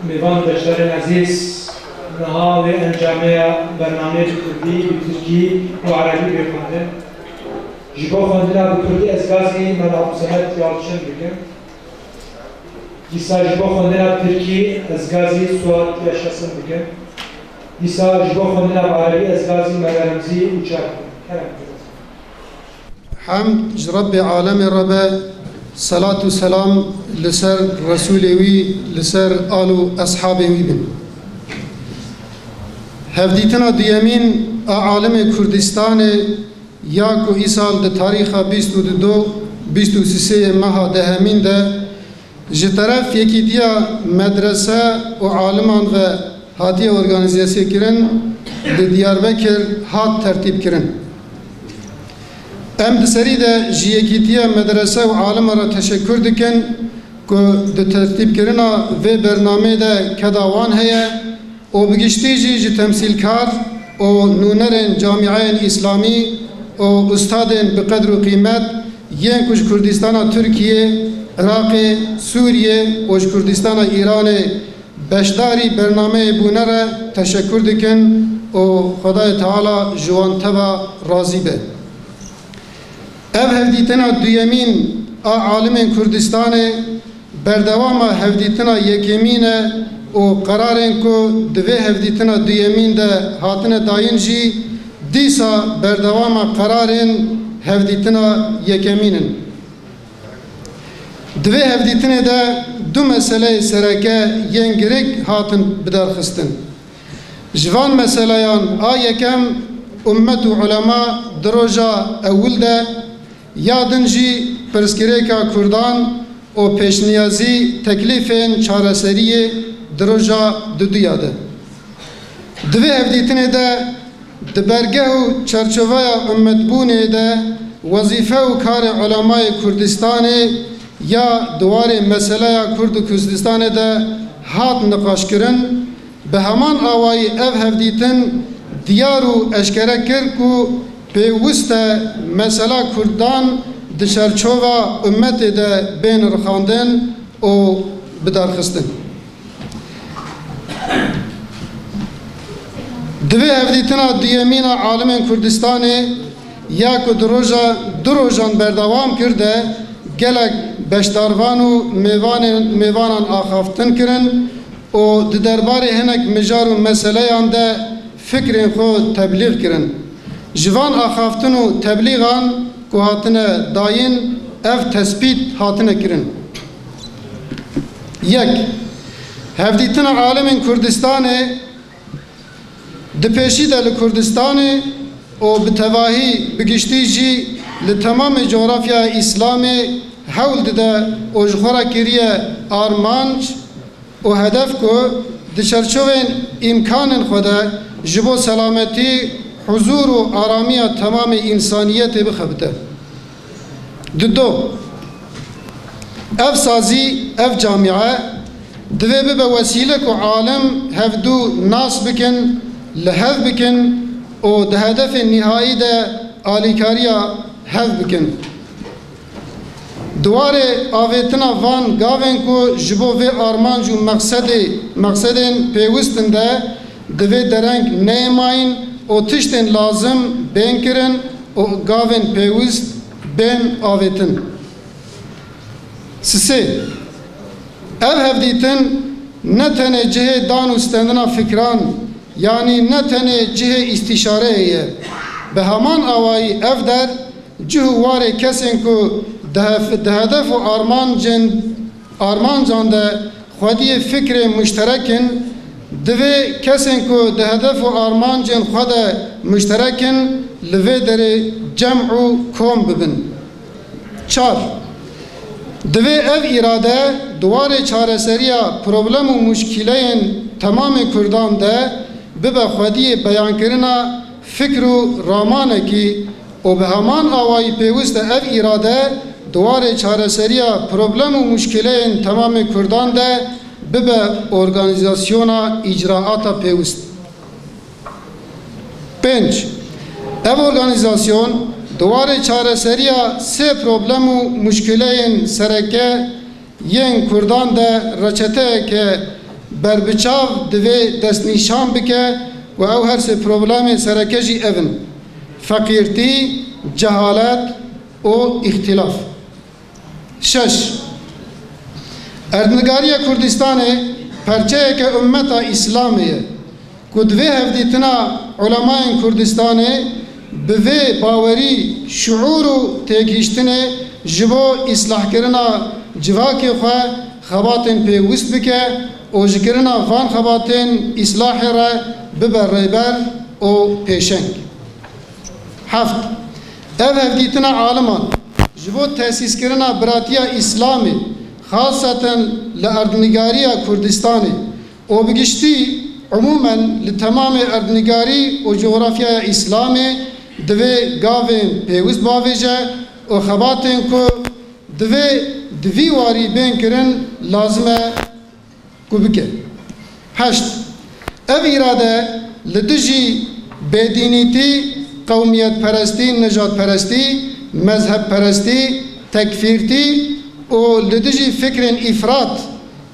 میوان بشر عزیز نهال انجامه برنامه کردی به ترکی و عربی بخونده جبو خوندنا به کردی از گازی ملعب سمت یالشن بکن دیسا جبو خوندنا به ترکی از گازی سوات یاشسن بکن دیسا جبو خوندنا به عربی از گازی ملعبزی اچار بکن حمد رب عالم رب صلاة و سلام لسر رسولوی لسر آلو اصحابوی بن هفدیتنا دیمین عالم کردستان یاکو ایسال ده تاریخ 22-23 ماه دهمین ده جطرف یکی دیا مدرسه و عالمان و هاتی ارگانیزیسی کرن ده دیاربکر هات ترتیب کرن ام دسری ده جیکیتیا مدرسه و عالم را تشکر دکن که ده ترتیب کرنا و برنامه ده کداوان هیا و بگشتی جی تمثیل کار و نونرین جامعه اسلامی و استادین بقدر و قیمت ین کش کردستان ترکیه عراق سوریه و کردستان ایران بشداری برنامه بونه را تشکر دکن و خدای تعالی جوان تبا راضی به ev hevdîtina duyemîn a alîmên Kurdistanê berdewama hevdîtina yekemîn e û qararên ku di vê hevdîtina duyemîn de hatine dayîn jî dîsa berdewama qararên hevdîtina yekemîn in. Di vê hevdîtinê de du meseleyê sereke yên girik hatin bidarxistin. Ji van meseleyan a yekem ummet û ulema di roja ewil de yadın jî pirsgirêka Kurdan û pêşniyazî teklîfên çareseriyê di roja duduya de. Di vê hevdîtinê de di bergeh û çerçeveya ummetbûnê de wezîfe û karê ulemayê Kurdistanê ya duwarê meseleya Kurd û Kurdistanê de hat niqaşkirin bi heman awayî ev hevdîtin diyar û eşkere kir ku pêwîst e mesela Kurdan di çerçova ummetê de bên rixandin û bidarxistin. Di vê hevdîtina duyemîna alîmên Kurdistanê ya ku du rojan berdewam kir de gelek beşdarvan û mêvanan axaftin kirin û di derbarê hinek mijar û meseleyan de fikrên xwe teblîğ kirin. Jivan axaftin û teblîğan ku hatine dayîn ev tespît hatine kirin. Yek, hevdîtina alîmên Kurdistanê di pêşî de li Kurdistanê û bi tevahî bi giştî jî li temamê coğrafya İslamê hewl dide û ji xwe re kiriye armanc û hedef ku di çerçevên îmkanên xwe de ji bo selametî huzur û aramiya temamê însaniyetê bixebite. Dudo, ev sazî, ev camiye divê bibe wesîle ku alîm hevdû nas bikin, li hev bikin û di hedefên nihayî de alîkariya hev bikin. Duwarê avêtina van gavên ku ji bo vê armanc û maqsedên pêwîstin de di vê dereng neymayîn û tiştên lazim bên kirin û gavên pêwîst bên avêtin. Sisê, ev hevdîtin ne tenê cihê dan û stendina fikran yanî ne tenê cihê îstîşareyê ye. Bi heman awayî ev der cih û warê kesên ku di hedef û armancan de xwediyê fikrê müşterekin divê kesên ku di hedef û armancên xwe de müşterekin li vê derê cem û kom bibin. Çar, divê ev îrade duwarê çareseriya problem û muşkileyên temamê Kurdan de bibe xwediyê beyankirina fikr û ramanekî û bi heman awayî pêwîst e ev îrade duwarê çareseriya problem û muşkileyên temamê Kurdan de bibe organizasyona icraata pêwîst. 5. Ev organizasyon duwarê çareseriya sê problem û muşkileyên sereke yên Kurdan de reçeteyeke بربچاو دوی دست نیشان بکه و او هر سه پروبلم سرکجی اون فقیرتی، جهالت و اختلاف. 6. اردنگاری کردستان پرچه که امت اسلامیه که دوی هفدیتنا علماء کردستان به باوری شعور و تکیشتن جبو اصلاح کرنا جواکی خواه خباتن پیوست بکه و جکرنا فان خباتن اصلاح را ببر ریبر و پیشنگ. 7. اف هفدیتنا عالمان جبو تأسیس کرنا براتیا اسلامی خاصة لأردنگاری کردستان و بگشتی عموما لتمام اردنگاری و جغرافیا اسلامی دوی گاوین پیوست باویجه و خباتین کو دوی واری بین کرن لازمه کو بکه. 8. او اراده لدجی بدینیتی، قومیت پرستی، نجات پرستی، مذهب پرستی، تکفیرتی و لدجی فکر افراط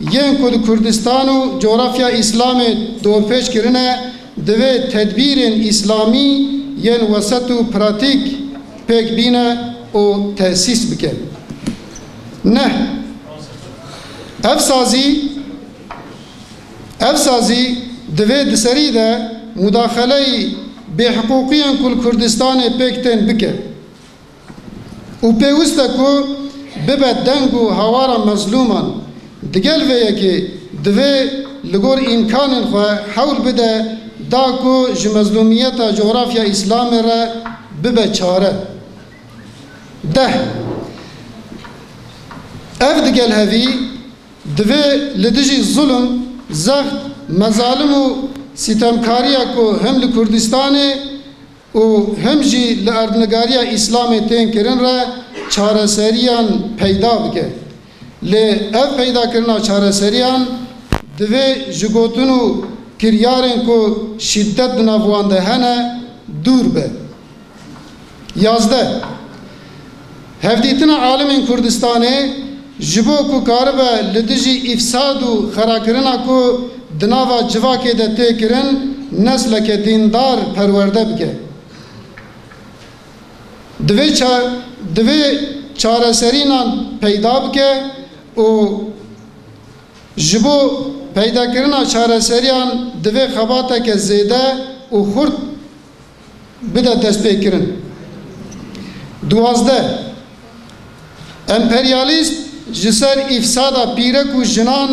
ین کد کردستان و جغرافیا اسلامی دو پیش کرنه دوی تدبیر اسلامی ین وسط و پراتیک پیک بینه و تأسیس بکن. 9. افسازی دوی دسری ده مداخله به حقوقی کل کردستان پیکتن بکن و پیوسته که ببد دنگ و هوارا مظلومان دگل ویه که دوی لگور امکان خواه حول بده دا که جمظلومیت جغرافیا اسلام را ببد چاره. 10. اف دگل هوی دوی لدجی ظلم زخت مظالم و ستمکاریا که هم لکردستان و هم جی لأردنگاریا اسلام تین کرن را چاره سریان پیدا بکه. لی اف پیدا کرنا چاره سریان دوی جگوتونو کریارن که شدت نافوانده هنه دور به. 11. هفدیتنا عالم کردستان جبو کو کاربه لدجی افساد و خراکرنا کو دناوا جواکه ده تکرن نسل که دیندار پرورده بکه. دوی چاره سرینان پیدا بکه و جبو پیدا کرنا چاره سریان دوی خباته که زیده و خورد بده دست پیکرن. 12. امپریالیست جسر افسادا پیرک و جنان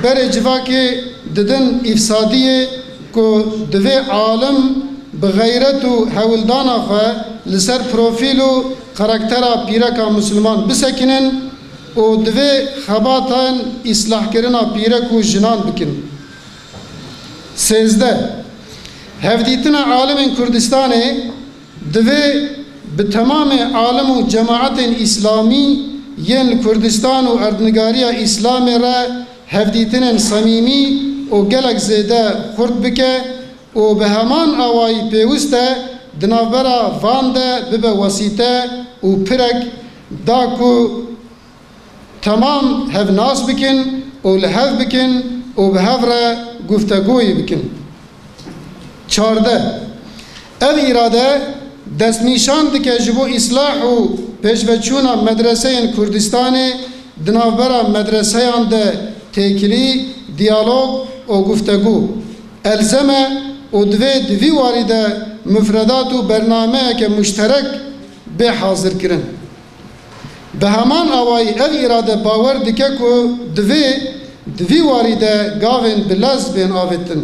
بر جواکه ددن افسادیه که دوی عالم بغیرت و حولدان آخواه لسر پروفیل و کاراکترا پیرکا مسلمان بسکنن و دوی خباتان اصلاح کرنا پیرک و جنان بکن. 13. هفدیتنا عالم کردستان دوی به تمام عالم و جماعت اسلامی ین کردستان و اردنگاری اسلامی را هفدیتن صمیمی و گلک زیده خورد بکه و به همان آوائی پیوسته دنابرا وانده ببه وسیطه و پرک دا کو تمام هف ناس بکن و لحف بکن و به هف را گفتگوی بکن. 14. او اراده دست نیشان دکه جبو اصلاح و پیشوچونا مدرسه کردستان دنابرا مدرسه ده تکلی دیالوگ و گفتگو الزمه و دوی وارده مفردات و برنامه که مشترک به حاضر کرن. به همان آوائی او اراده باور دکه که دوی وارده گاوین بلز بین آویتن.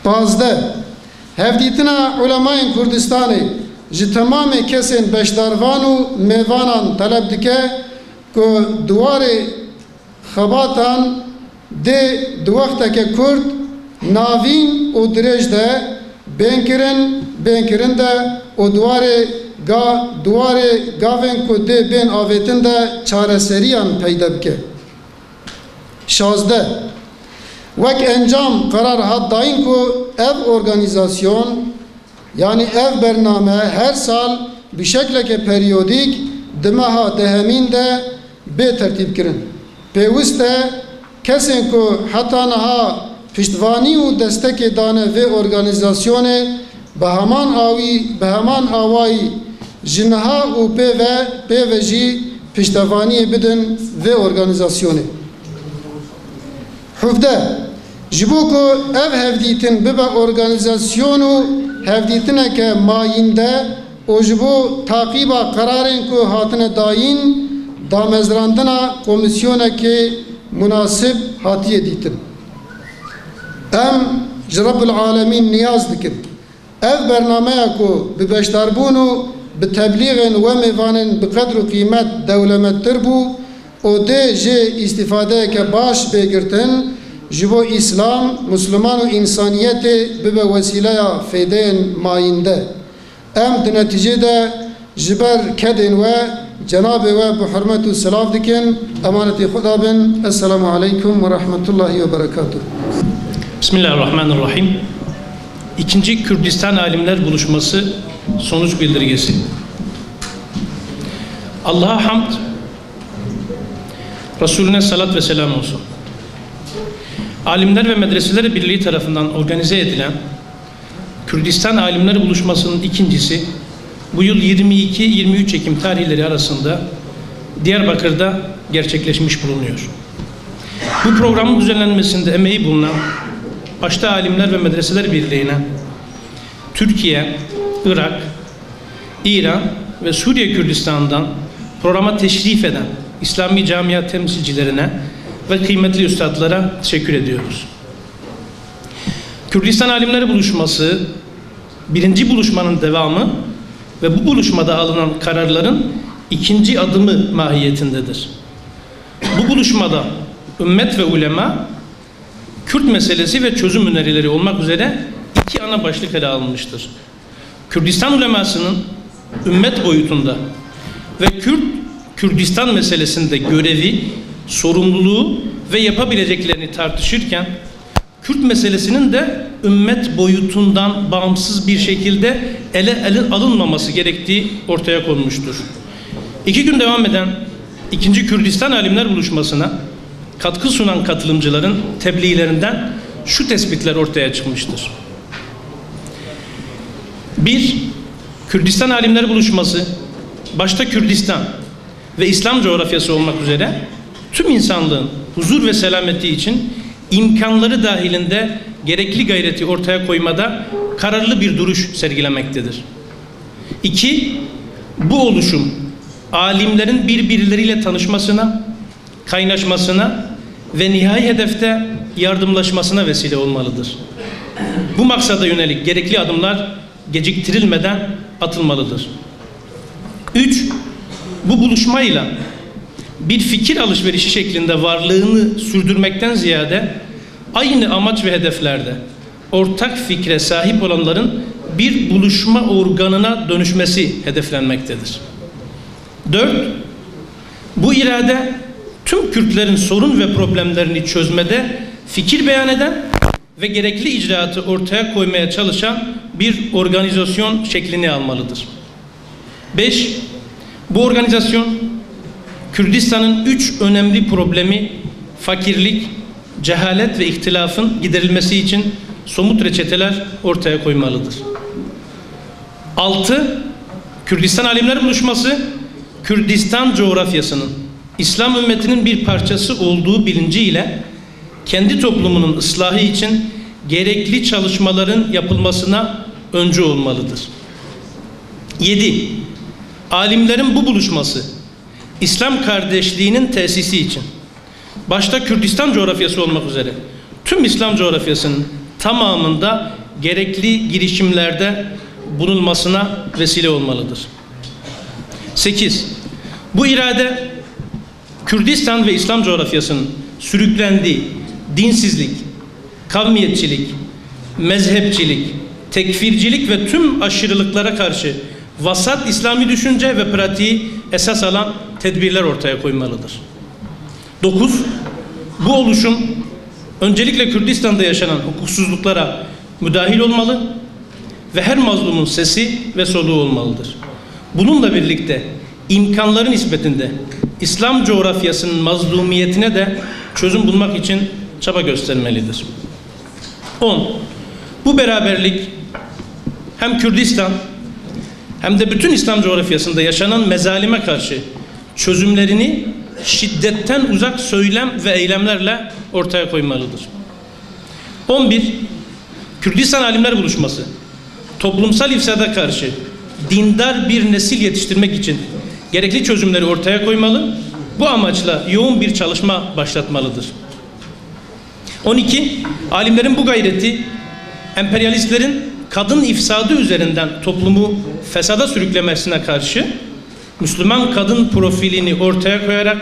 15. هفدیتنا علماء کردستان جی تمام کسین بشداروان و میوانان طلب دکه که دوار خباتان ده دو وقت که کرد ناوین و درج ده بین کرن ده و دوار گاوین که ده بین آویتن ده چاره سریان پیدا بکه. 16. وک انجام قرار هات داین که ev organizasyon yani ev bername her sal bir şekilde periyodik demaha dehemin de be tertip kirin. Peviste kesen ku hatta naha piştvani u destek dane ve organizasyone behaman avai jinaha u PVJ piştvani bidin ve organizasyone. Hufde jibo ku ev hevditin bibe organizasyonu hevditine ke mayinde o jibo takiba kararın ku hatine dayin damezrandına komisyona ke münasip hatiye ditin. Em Rabbul Alemin niyaz dikin. Ev bernameye ku bi beştarbunu bi tebliğin ve mevanin bi kadru kıymet devlemettir bu o de je istifade ke baş begirtin jibo İslam, Müslüman ve insaniyeti bibe vesileya feydeyn mayinde. Em de neticede jiber kedin ve Cenab-ı ve bu hürmetu selam dikin. Emaneti Xuda bin. Esselamu aleyküm ve rahmetullahi ve berekatuhu. Bismillahirrahmanirrahim. İkinci Kürdistan Alimler Buluşması sonuç bildirgesi. Allah'a hamd, Resulüne salat ve selam olsun. Alimler ve Medreseler Birliği tarafından organize edilen Kürdistan Alimler Buluşması'nın ikincisi bu yıl 22-23 Ekim tarihleri arasında Diyarbakır'da gerçekleşmiş bulunuyor. Bu programın düzenlenmesinde emeği bulunan başta Alimler ve Medreseler Birliği'ne Türkiye, Irak, İran ve Suriye Kürdistan'dan programa teşrif eden İslami camia temsilcilerine ve kıymetli üstadlara teşekkür ediyoruz. Kürdistan Alimler Buluşması birinci buluşmanın devamı ve bu buluşmada alınan kararların ikinci adımı mahiyetindedir. Bu buluşmada ümmet ve ulema, Kürt meselesi ve çözüm önerileri olmak üzere iki ana başlık ele alınmıştır. Kürdistan ulemasının ümmet boyutunda ve Kürdistan meselesinde görevi, sorumluluğu ve yapabileceklerini tartışırken, Kürt meselesinin de ümmet boyutundan bağımsız bir şekilde ele alınmaması gerektiği ortaya konmuştur. 2 gün devam eden ikinci Kürdistan Alimler Buluşması'na katkı sunan katılımcıların tebliğlerinden şu tespitler ortaya çıkmıştır. 1. Kürdistan Alimler Buluşması, başta Kürdistan ve İslam coğrafyası olmak üzere tüm insanlığın huzur ve selameti için imkanları dahilinde gerekli gayreti ortaya koymada kararlı bir duruş sergilemektedir. 2. Bu oluşum alimlerin birbirleriyle tanışmasına, kaynaşmasına ve nihai hedefte yardımlaşmasına vesile olmalıdır. Bu maksada yönelik gerekli adımlar geciktirilmeden atılmalıdır. 3. Bu buluşmayla bir fikir alışverişi şeklinde varlığını sürdürmekten ziyade aynı amaç ve hedeflerde ortak fikre sahip olanların bir buluşma organına dönüşmesi hedeflenmektedir. 4. Bu irade tüm Kürtlerin sorun ve problemlerini çözmede fikir beyan eden ve gerekli icraatı ortaya koymaya çalışan bir organizasyon şeklini almalıdır. 5. Bu organizasyon Kürdistan'ın 3 önemli problemi fakirlik, cehalet ve ihtilafın giderilmesi için somut reçeteler ortaya koymalıdır. 6. Kürdistan Alimler Buluşması, Kürdistan coğrafyasının İslam ümmetinin bir parçası olduğu bilinciyle kendi toplumunun ıslahı için gerekli çalışmaların yapılmasına öncü olmalıdır. 7. Alimlerin bu buluşması, İslam kardeşliğinin tesisi için başta Kürdistan coğrafyası olmak üzere tüm İslam coğrafyasının tamamında gerekli girişimlerde bulunmasına vesile olmalıdır. 8. Bu irade Kürdistan ve İslam coğrafyasının sürüklendiği dinsizlik, kavmiyetçilik, mezhepçilik, tekfircilik ve tüm aşırılıklara karşı vasat İslami düşünce ve pratiği esas alan tedbirler ortaya koymalıdır. 9. Bu oluşum öncelikle Kürdistan'da yaşanan hukuksuzluklara müdahil olmalı ve her mazlumun sesi ve soluğu olmalıdır. Bununla birlikte imkanları nispetinde İslam coğrafyasının mazlumiyetine de çözüm bulmak için çaba göstermelidir. 10. Bu beraberlik hem Kürdistan hem de bütün İslam coğrafyasında yaşanan mezalime karşı çözümlerini şiddetten uzak söylem ve eylemlerle ortaya koymalıdır. 11. Kürdistan Alimler Buluşması toplumsal ifsada karşı dindar bir nesil yetiştirmek için gerekli çözümleri ortaya koymalı, bu amaçla yoğun bir çalışma başlatmalıdır. 12. Alimlerin bu gayreti emperyalistlerin kadın ifsadı üzerinden toplumu fesada sürüklemesine karşı Müslüman kadın profilini ortaya koyarak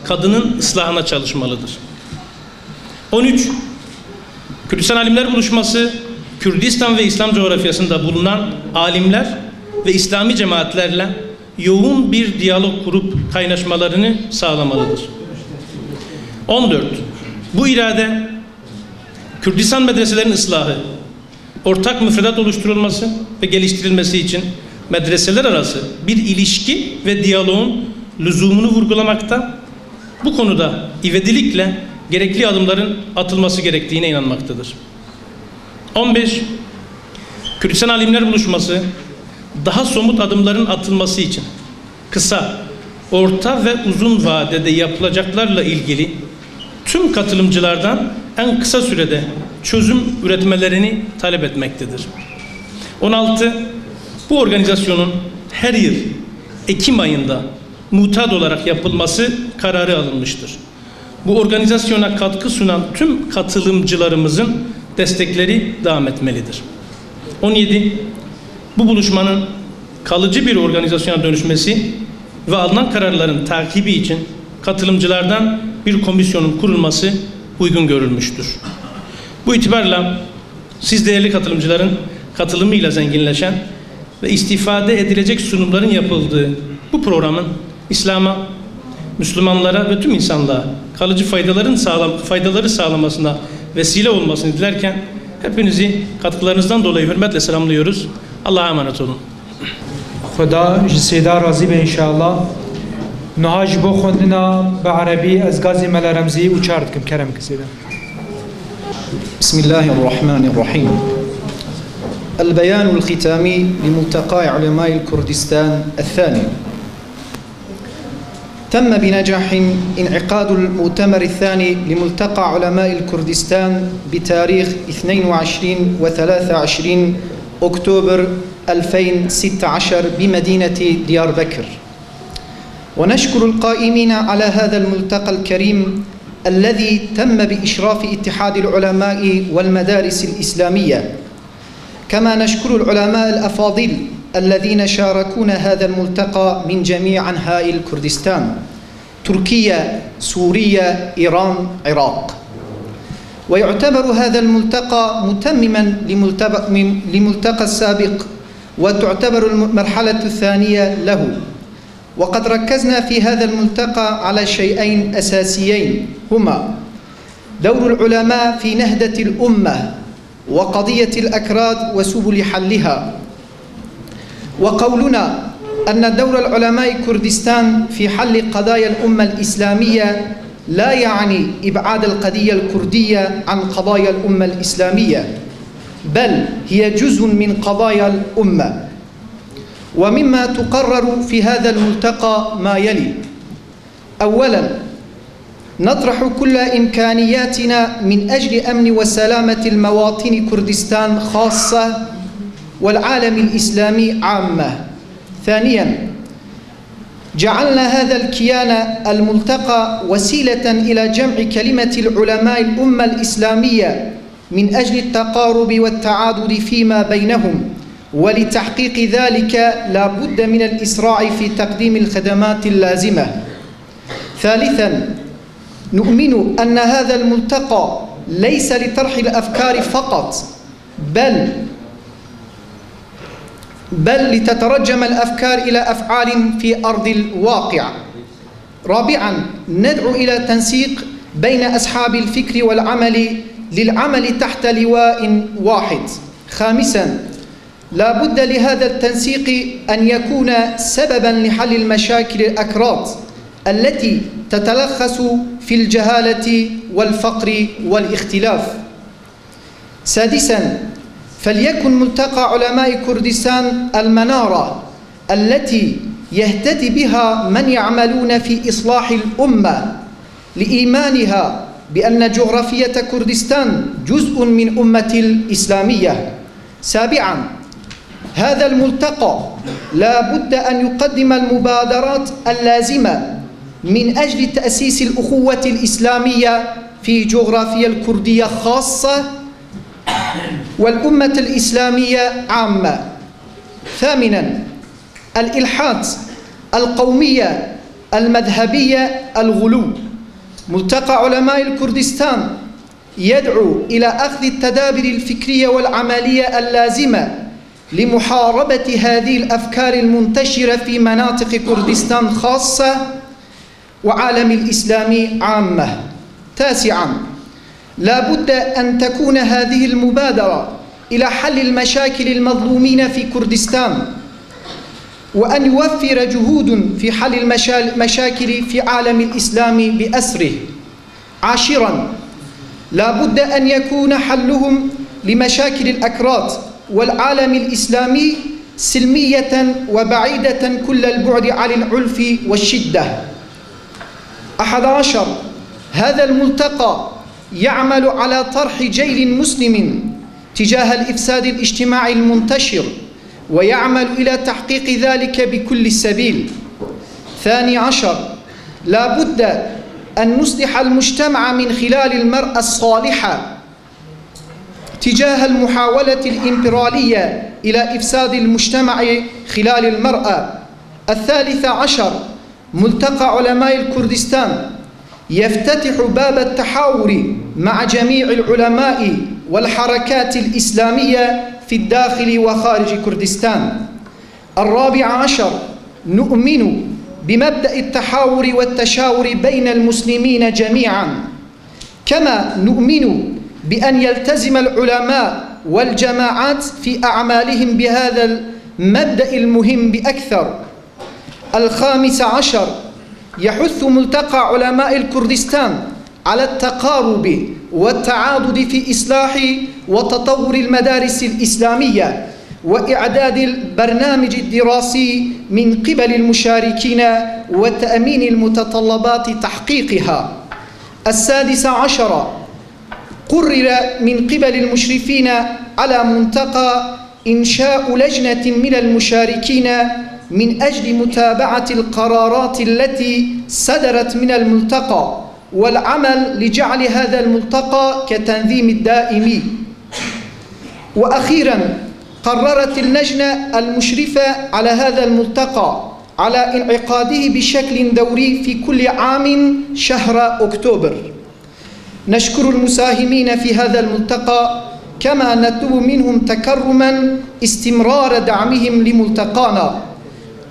kadının ıslahına çalışmalıdır. 13. Kürdistan Alimler Buluşması, Kürdistan ve İslam coğrafyasında bulunan alimler ve İslami cemaatlerle yoğun bir diyalog kurup kaynaşmalarını sağlamalıdır. 14. Bu irade, Kürdistan medreselerinin ıslahı, ortak müfredat oluşturulması ve geliştirilmesi için medreseler arası bir ilişki ve diyaloğun lüzumunu vurgulamakta, bu konuda ivedilikle gerekli adımların atılması gerektiğine inanmaktadır. 15. Kürdistan Alimler Buluşması, daha somut adımların atılması için kısa, orta ve uzun vadede yapılacaklarla ilgili tüm katılımcılardan en kısa sürede çözüm üretmelerini talep etmektedir. 16. Bu organizasyonun her yıl Ekim ayında mutat olarak yapılması kararı alınmıştır. Bu organizasyona katkı sunan tüm katılımcılarımızın destekleri devam etmelidir. 17. Bu buluşmanın kalıcı bir organizasyona dönüşmesi ve alınan kararların takibi için katılımcılardan bir komisyonun kurulması uygun görülmüştür. Bu itibarla siz değerli katılımcıların katılımıyla zenginleşen ve istifade edilecek sunumların yapıldığı bu programın İslam'a, Müslümanlara ve tüm insanlığa kalıcı faydaları sağlamasına vesile olmasını dilerken hepinizi katkılarınızdan dolayı hürmetle selamlıyoruz. Allah'a emanet olun. Xuda ji sêda razî be inşallah. Niha ji bo xwendina bi Erebî ez gazê me li Remzî û çar dikim kerem ki sêda. Bismillahirrahmanirrahim. البيان الختامي لملتقى علماء الكردستان الثاني. تم بنجاح انعقاد المؤتمر الثاني لملتقى علماء الكردستان بتاريخ 22 و 23 أكتوبر 2016 بمدينة ديار بكر. ونشكر القائمين على هذا الملتقى الكريم الذي تم بإشراف اتحاد العلماء والمدارس الإسلامية، كما نشكر العلماء الأفاضل الذين شاركونا هذا الملتقى من جميع أنحاء الكردستان، تركيا، سوريا، إيران، العراق. ويعتبر هذا الملتقى متمما لملتقى السابق، وتعتبر المرحلة الثانية له. وقد ركزنا في هذا الملتقى على شيئين أساسيين، هما دور العلماء في نهضة الأمة وقضية الأكراد وسبل حلها. وقولنا أن دور العلماء كردستان في حل قضايا الأمة الإسلامية لا يعني إبعاد القضية الكردية عن قضايا الأمة الإسلامية، بل هي جزء من قضايا الأمة. ومما تقرر في هذا الملتقى ما يلي: أولاً، نطرح كل إمكانياتنا من أجل أمن وسلامة المواطن كردستان خاصة والعالم الإسلامي عامة. ثانياً، جعلنا هذا الكيان الملتقى وسيلة إلى جمع كلمة العلماء الأمة الإسلامية من أجل التقارب والتعاضد فيما بينهم، ولتحقيق ذلك لا بد من الإسراع في تقديم الخدمات اللازمة. ثالثاً، نؤمن أن هذا الملتقى ليس لطرح الأفكار فقط، بل لتترجم الأفكار إلى أفعال في أرض الواقع. رابعاً، ندعو إلى تنسيق بين أصحاب الفكر والعمل للعمل تحت لواء واحد. خامساً، لا بد لهذا التنسيق أن يكون سبباً لحل المشاكل الأكراد التي تتلخص في الجهالة والفقر والاختلاف. سادسا، فليكن ملتقى علماء كردستان المنارة التي يهتدي بها من يعملون في إصلاح الأمة لإيمانها بأن جغرافية كردستان جزء من أمة الإسلامية. سابعا، هذا الملتقى لا بد أن يقدم المبادرات اللازمة من أجل تأسيس الأخوة الإسلامية في جغرافيا الكردية خاصة والأمة الإسلامية عامة. ثامنا، الإلحاد القومية المذهبية الغلو. ملتقى علماء الكردستان يدعو إلى أخذ التدابير الفكرية والعملية اللازمة لمحاربة هذه الأفكار المنتشرة في مناطق كردستان خاصة وعالم الإسلام عامة. تاسعا، لا بد أن تكون هذه المبادرة إلى حل المشاكل المظلومين في كردستان، وأن يوفر جهود في حل المشاكل في عالم الإسلام بأسره. عاشرا، لا بد أن يكون حلهم لمشاكل الأكراد والعالم الإسلامي سلمية وبعيدة كل البعد عن العنف والشدة. 11، هذا الملتقى يعمل على طرح جيل مسلم تجاه الإفساد الاجتماعي المنتشر ويعمل إلى تحقيق ذلك بكل سبيل. 12، لا بد أن نصلح المجتمع من خلال المرأة الصالحة تجاه المحاولة الإمبرالية إلى إفساد المجتمع خلال المرأة. 13، ملتقى علماء الكردستان يفتتح باب التحاور مع جميع العلماء والحركات الإسلامية في الداخل وخارج كردستان. 14، نؤمن بمبدأ التحاور والتشاور بين المسلمين جميعا، كما نؤمن بأن يلتزم العلماء والجماعات في أعمالهم بهذا المبدأ المهم بأكثر. 15، يحث ملتقى علماء الكردستان على التقارب والتعاضد في إصلاح وتطور المدارس الإسلامية وإعداد البرنامج الدراسي من قبل المشاركين وتأمين المتطلبات تحقيقها. 16، قرر من قبل المشرفين على ملتقى إنشاء لجنة من المشاركين من أجل متابعة القرارات التي صدرت من الملتقى والعمل لجعل هذا الملتقى كتنظيم الدائم. وأخيرا، قررت اللجنة المشرفة على هذا الملتقى على انعقاده بشكل دوري في كل عام شهر أكتوبر. نشكر المساهمين في هذا الملتقى، كما نطلب منهم تكرما استمرار دعمهم لملتقانا،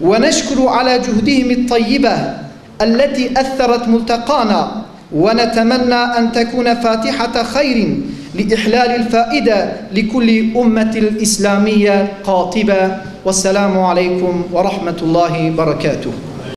ونشكر على جهدهم الطيبة التي أثرت ملتقانا، ونتمنى أن تكون فاتحة خير لإحلال الفائدة لكل أمة الإسلامية قاطبة. والسلام عليكم ورحمة الله وبركاته.